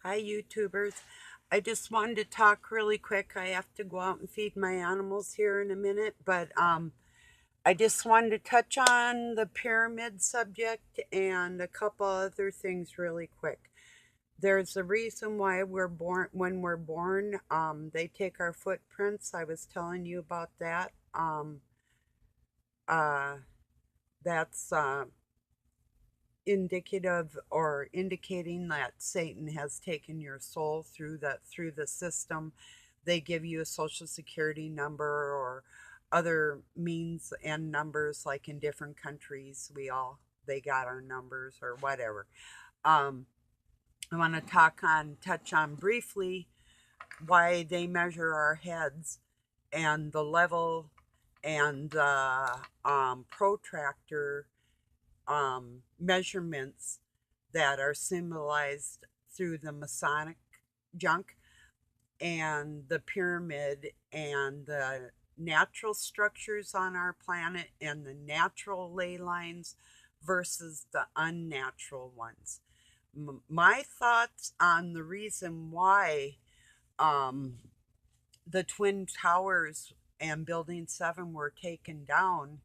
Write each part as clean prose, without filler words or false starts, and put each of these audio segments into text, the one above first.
Hi, YouTubers. I just wanted to talk really quick. I have to go out and feed my animals here in a minute, but I just wanted to touch on the pyramid subject and a couple other things really quick. There's a reason why we're born when we're born. They take our footprints. I was telling you about that. Uh, that's indicative or indicating that Satan has taken your soul through the system. They give you a social security number or other means and numbers like in different countries they got our numbers or whatever. Um I want to touch on briefly why they measure our heads and the level and the protractor measurements that are symbolized through the Masonic junk and the pyramid and the natural structures on our planet and the natural ley lines versus the unnatural ones. My thoughts on the reason why um, the Twin Towers and Building 7 were taken down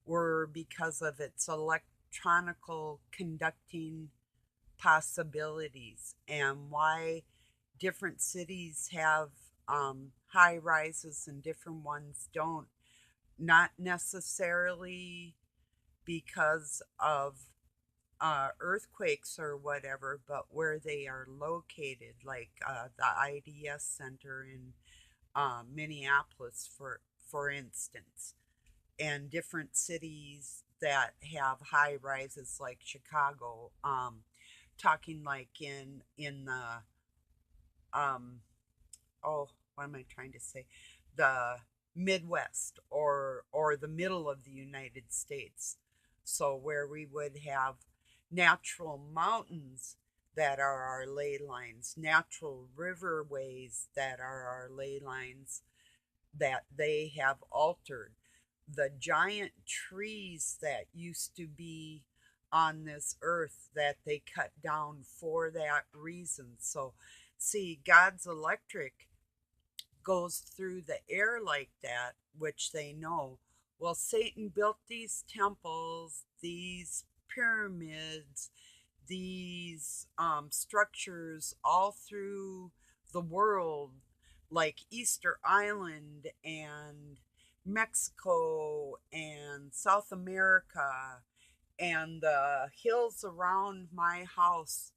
were because of its electronical conducting possibilities and why different cities have high rises and different ones don't. Not necessarily because of earthquakes or whatever, but where they are located, like the IDS Center in Minneapolis, for instance, and different cities that have high rises like Chicago. Talking like in the um, oh, what am I trying to say? The Midwest or the middle of the United States. So where we would have natural mountains that are our ley lines, natural riverways that are our ley lines that they have altered. The giant trees that used to be on this earth that they cut down for that reason. So, see, God's electric goes through the air like that, which they know. Well, Satan built these temples, these pyramids, these structures all through the world, like Easter Island and Mexico and South America, and the hills around my house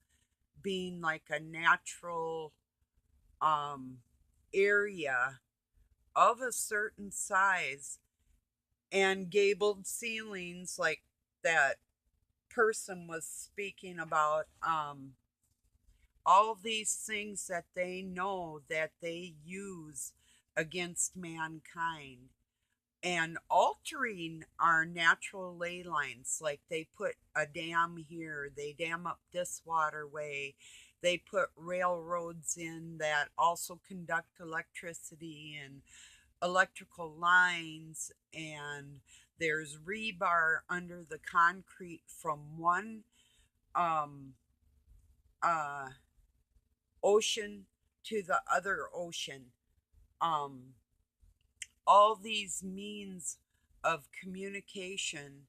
being like a natural um, area of a certain size and gabled ceilings like that person was speaking about. All these things that they know that they use against mankind and altering our natural ley lines. Like they put a dam here, they dam up this waterway, they put railroads in that also conduct electricity and electrical lines, and there's rebar under the concrete from one um, uh, ocean to the other ocean. Um, all these means of communication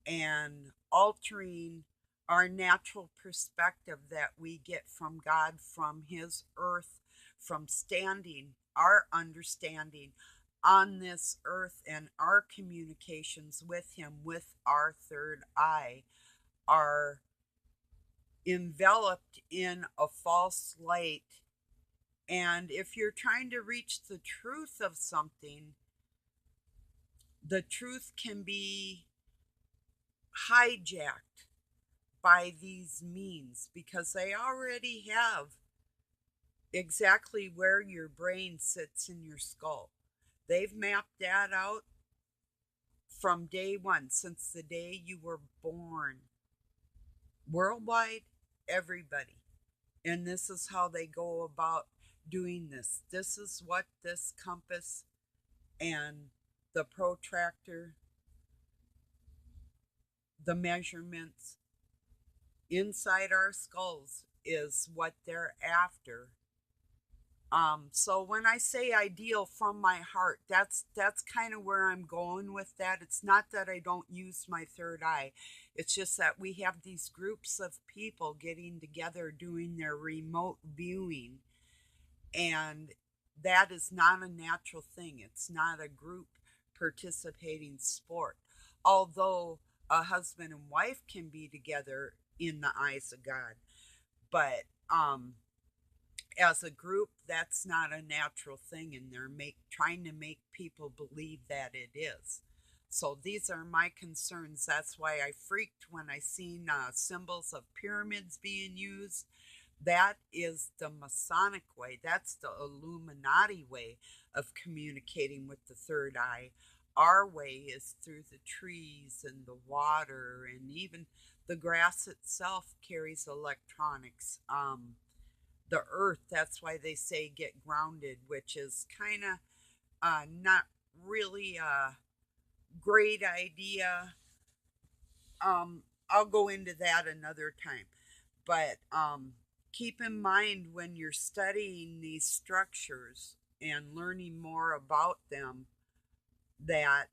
and altering our natural perspective that we get from God, from His earth, from standing our understanding on this earth and our communications with Him with our third eye are enveloped in a false light. And if you're trying to reach the truth of something, the truth can be hijacked by these means because they already have exactly where your brain sits in your skull. They've mapped that out from day one, since the day you were born. Worldwide, everybody. And this is how they go about doing this. This is what this compass and the protractor, the measurements inside our skulls is what they're after. So when I say ideal from my heart, that's kind of where I'm going with that. It's not that I don't use my third eye. It's just that we have these groups of people getting together doing their remote viewing, and that is not a natural thing. It's not a group participating sport. Although a husband and wife can be together in the eyes of God, but as a group, that's not a natural thing, and they're trying to make people believe that it is. So these are my concerns. That's why I freaked when I seen symbols of pyramids being used. That is the Masonic way. That's the Illuminati way of communicating with the third eye. Our way is through the trees and the water, and even the grass itself carries electronics. The earth, that's why they say get grounded, which is kind of not really a great idea. I'll go into that another time. But keep in mind when you're studying these structures and learning more about them that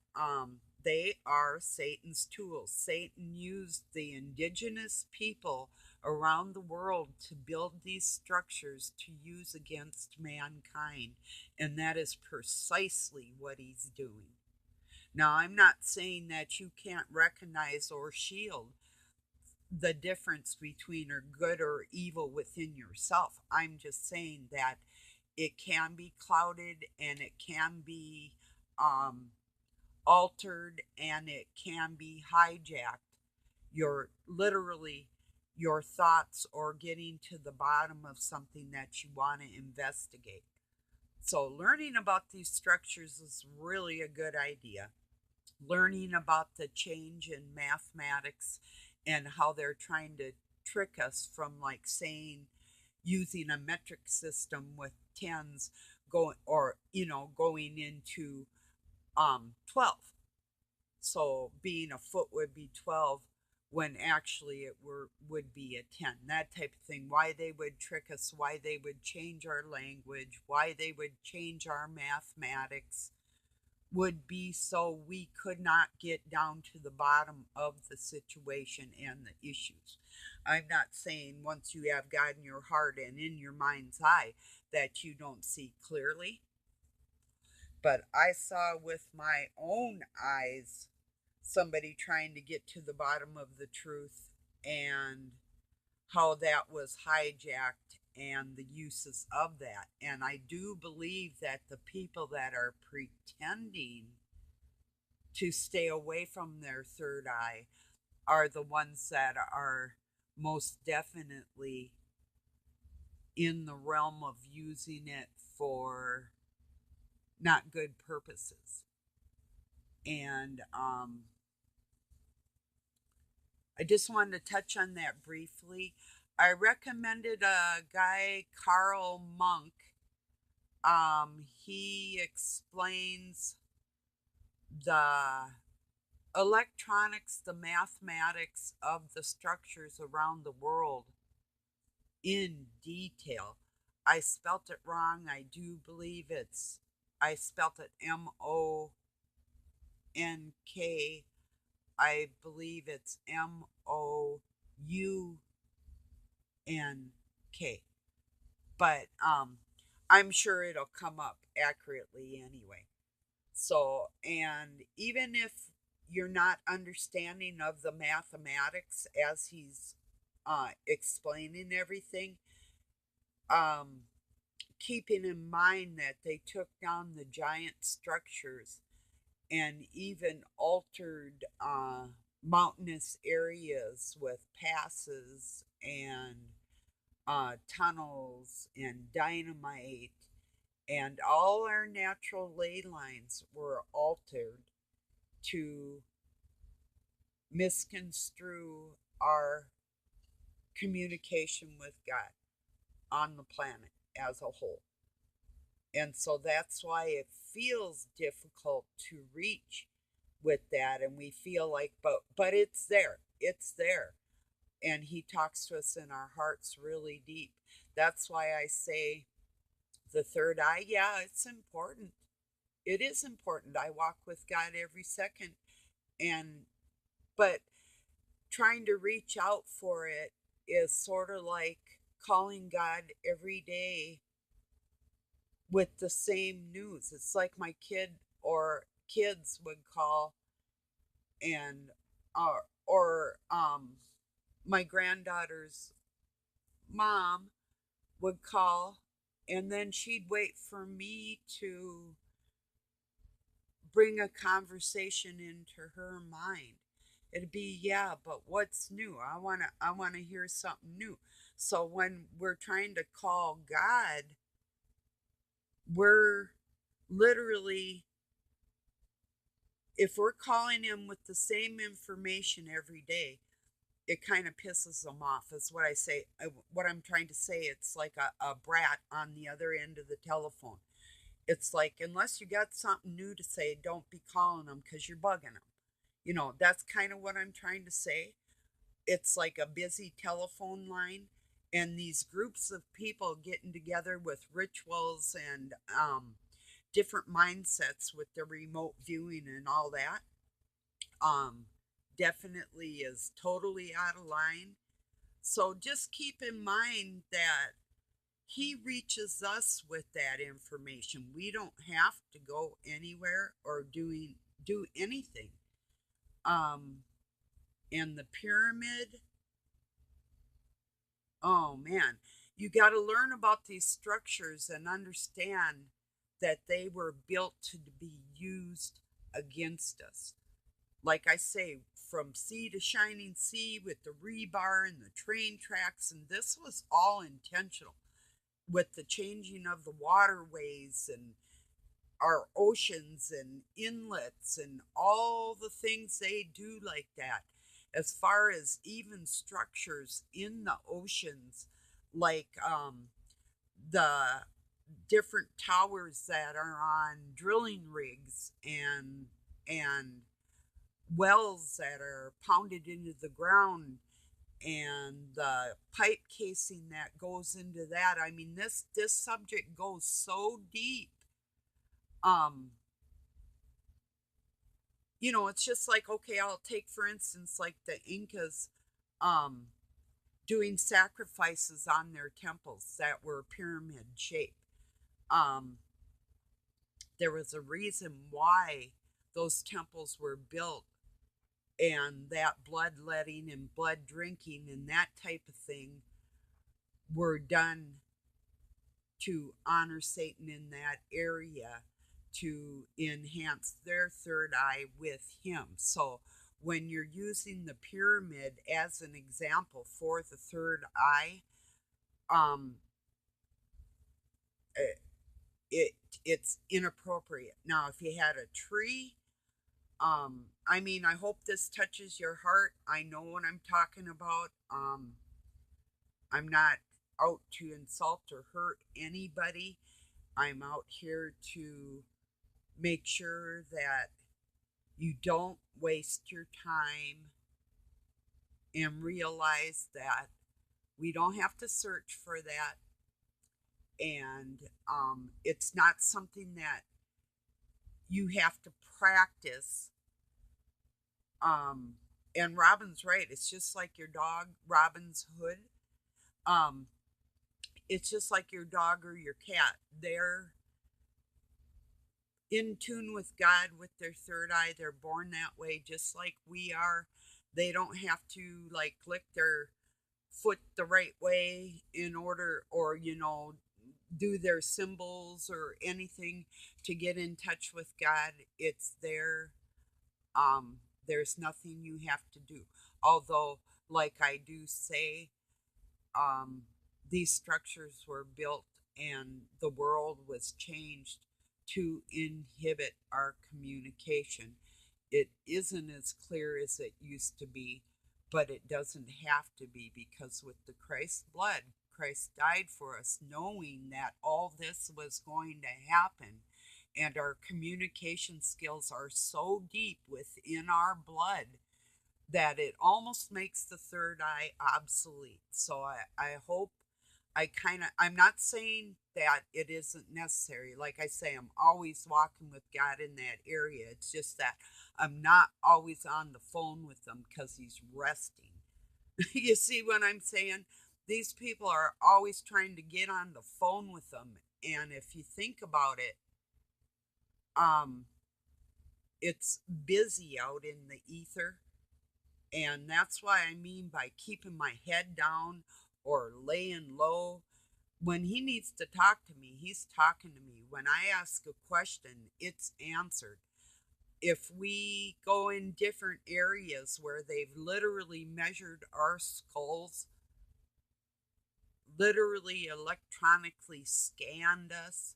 they are Satan's tools. Satan used the indigenous people around the world to build these structures to use against mankind, and that is precisely what he's doing. Now, I'm not saying that you can't recognize or shield the difference between or good or evil within yourself. I'm just saying that it can be clouded and it can be um, altered and it can be hijacked. Your literally your thoughts or getting to the bottom of something that you want to investigate. So learning about these structures is really a good idea. Learning about the change in mathematics and how they're trying to trick us from like saying using a metric system with tens going or going into 12. So being a foot would be 12 when actually would be a 10. That type of thing. Why they would trick us, why they would change our language, why they would change our mathematics would be so we could not get down to the bottom of the situation and the issues. I'm not saying once you have God in your heart and in your mind's eye that you don't see clearly, but I saw with my own eyes somebody trying to get to the bottom of the truth and how that was hijacked and the uses of that. And I do believe that the people that are pretending to stay away from their third eye are the ones that are most definitely in the realm of using it for not good purposes. And I just wanted to touch on that briefly. I recommended a guy, Carl Monk. He explains the electronics, the mathematics of the structures around the world in detail. I spelt it wrong. I do believe I spelt it Monk. I believe it's Mounk. But I'm sure it'll come up accurately anyway. So, and even if you're not understanding of the mathematics as he's explaining everything, um, keeping in mind that they took down the giant structures and even altered mountainous areas with passes and tunnels and dynamite, and all our natural ley lines were altered to misconstrue our communication with God on the planet as a whole. And so that's why it feels difficult to reach with that, and we feel like but it's there. It's there. and he talks to us in our hearts really deep. That's why I say the third eye, yeah, it's important. It is important. I walk with God every second, and but trying to reach out for it is sort of like calling God every day with the same news. It's like my kid or kids would call, and or my granddaughter's mom would call, and then she'd wait for me to bring a conversation into her mind. It'd be, yeah, but what's new? I want to hear something new. So when we're trying to call God, we're literally, if we're calling him with the same information every day, it kind of pisses them off, is what I say. What I'm trying to say, it's like a brat on the other end of the telephone. It's like, unless you got something new to say, don't be calling them because you're bugging them. That's kind of what I'm trying to say. It's like a busy telephone line, and these groups of people getting together with rituals and different mindsets with the remote viewing and all that, um, definitely is totally out of line. So just keep in mind that he reaches us with that information. We don't have to go anywhere or do anything. Um, and the pyramid, oh man, you got to learn about these structures and understand that they were built to be used against us. Like I say, from sea to shining sea with the rebar and the train tracks, and this was all intentional with the changing of the waterways and our oceans and inlets and all the things they do like that. As far as even structures in the oceans, like the different towers that are on drilling rigs and wells that are pounded into the ground, and the pipe casing that goes into that. I mean, this subject goes so deep. Um, it's just like, okay, I'll take for instance like the Incas um doing sacrifices on their temples that were pyramid shaped. Um, there was a reason why those temples were built, and that bloodletting and blood drinking and that type of thing were done to honor Satan in that area, to enhance their third eye with him. So when you're using the pyramid as an example for the third eye, um, it, it it's inappropriate. Now, if you had a tree, I mean, I hope this touches your heart. I know what I'm talking about. I'm not out to insult or hurt anybody. I'm out here to make sure that you don't waste your time and realize that we don't have to search for that. And it's not something that you have to practice. Um, and Robin's right. It's just like your dog, Robin's Hood. Um, it's just like your dog or your cat. They're in tune with God with their third eye. They're born that way, just like we are. They don't have to like lick their foot the right way in order, or do their symbols or anything to get in touch with God. It's there. There's nothing you have to do. Although, like I do say, um, these structures were built and the world was changed to inhibit our communication. It isn't as clear as it used to be, but it doesn't have to be, because with the Christ blood, Christ died for us, knowing that all this was going to happen. And our communication skills are so deep within our blood that it almost makes the third eye obsolete. So I hope I'm not saying that it isn't necessary. Like I say, I'm always walking with God in that area. It's just that I'm not always on the phone with him because he's resting. You see what I'm saying? These people are always trying to get on the phone with them. And if you think about it, um, it's busy out in the ether. And that's why I mean by keeping my head down or laying low. When he needs to talk to me, he's talking to me. When I ask a question, it's answered. If we go in different areas where they've literally measured our skulls, literally electronically scanned us,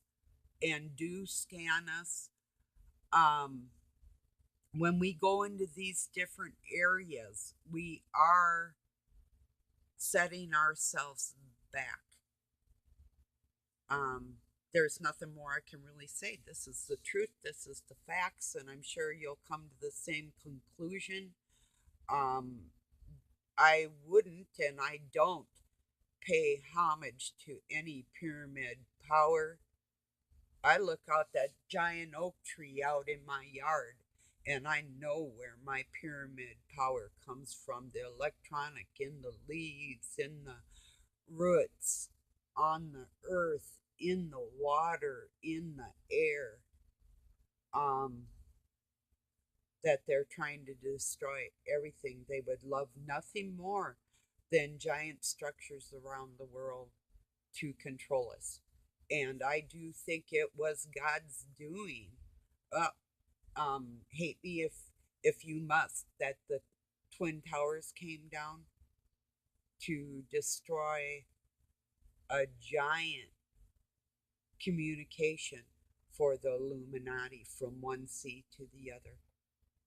and do scan us, um, when we go into these different areas, we are setting ourselves back. Um, there's nothing more I can really say. This is the truth. This is the facts, and I'm sure you'll come to the same conclusion. Um, I wouldn't, and I don't pay homage to any pyramid power. I look out that giant oak tree out in my yard, and I know where my pyramid power comes from. The electronic in the leaves, in the roots, on the earth, in the water, in the air, um, that they're trying to destroy everything. They would love nothing more than giant structures around the world to control us. And I do think it was God's doing. Uh, hate me if you must, that the Twin Towers came down to destroy a giant communication for the Illuminati from one sea to the other.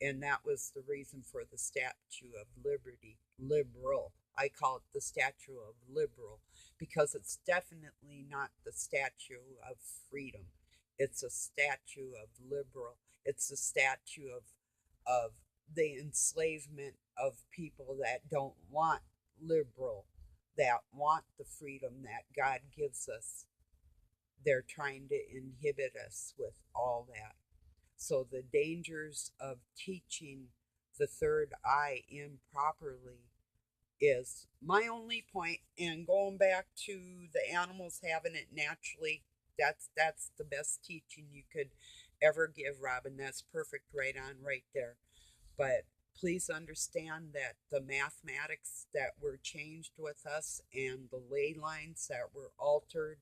And that was the reason for the Statue of Liberty, liberal. I call it the Statue of Liberal because it's definitely not the Statue of Freedom. It's a statue of liberal. It's a statue of the enslavement of people that don't want liberal, that want the freedom that God gives us. They're trying to inhibit us with all that. So, the dangers of teaching the third eye improperly is my only point. And going back to the animals having it naturally, that's the best teaching you could ever give, Robin. That's perfect, right on, right there. But please understand that the mathematics that were changed with us and the ley lines that were altered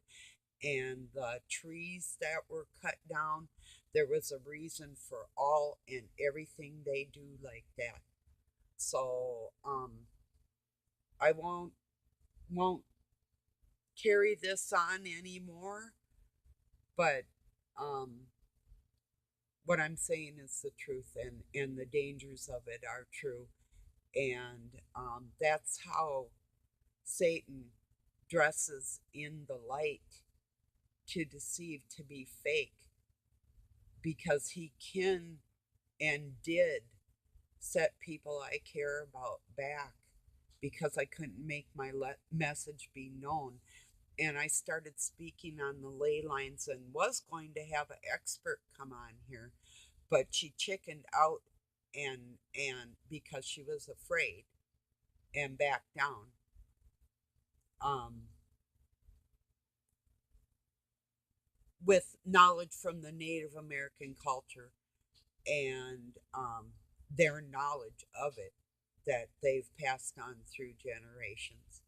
and the trees that were cut down, there was a reason for all and everything they do like that. So I won't carry this on anymore, but um what I'm saying is the truth, and the dangers of it are true. And that's how Satan dresses in the light to deceive, to be fake, because he can and did set people I care about back because I couldn't make my message be known. And I started speaking on the ley lines and was going to have an expert come on here, but she chickened out and because she was afraid and backed down. Um, with knowledge from the Native American culture and their knowledge of it that they've passed on through generations.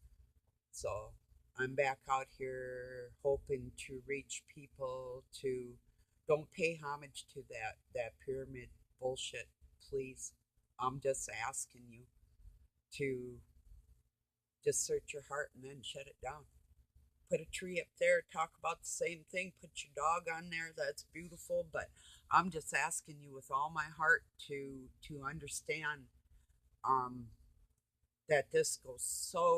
So I'm back out here hoping to reach people to don't pay homage to that pyramid bullshit, please. I'm just asking you to just search your heart and then shut it down. Put a tree up there, talk about the same thing, put your dog on there, that's beautiful, but I'm just asking you with all my heart to understand um that this goes so